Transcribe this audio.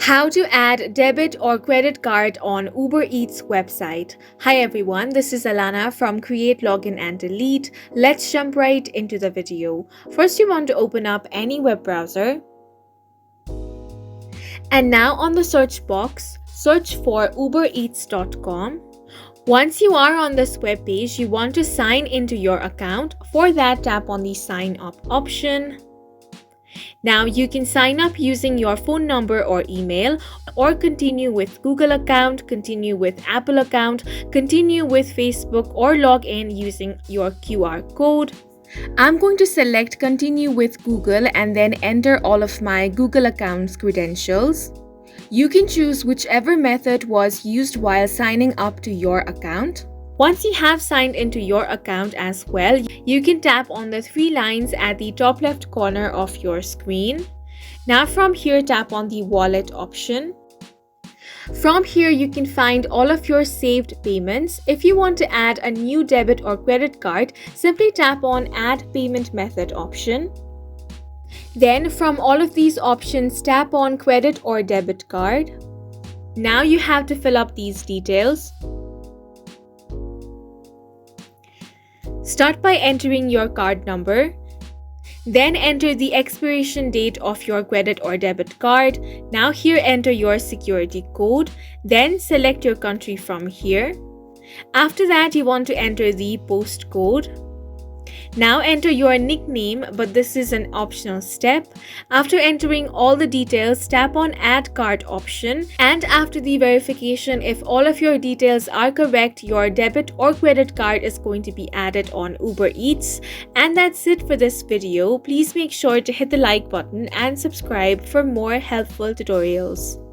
How to add debit or credit card on Uber Eats website. Hi everyone, this is Alana from Create, Login and Delete. Let's jump right into the video. First, you want to open up any web browser. And now on the search box, search for ubereats.com. Once you are on this web page, you want to sign into your account. For that, tap on the sign up option. Now you can sign up using your phone number or email, or continue with Google account, continue with Apple account, continue with Facebook, or log in using your QR code. I'm going to select continue with Google and then enter all of my Google account's credentials. You can choose whichever method was used while signing up to your account. Once you have signed into your account as well, you can tap on the three lines at the top left corner of your screen. Now from here, tap on the wallet option. From here, you can find all of your saved payments. If you want to add a new debit or credit card, simply tap on Add Payment Method option. Then from all of these options, tap on Credit or Debit Card. Now you have to fill up these details. Start by entering your card number. Then enter the expiration date of your credit or debit card. Now here enter your security code. Then select your country from here. After that, you want to enter the postcode. Now enter your nickname, but this is an optional step. After entering all the details, tap on Add Card option. And after the verification, if all of your details are correct, your debit or credit card is going to be added on Uber Eats. And that's it for this video. Please make sure to hit the like button and subscribe for more helpful tutorials.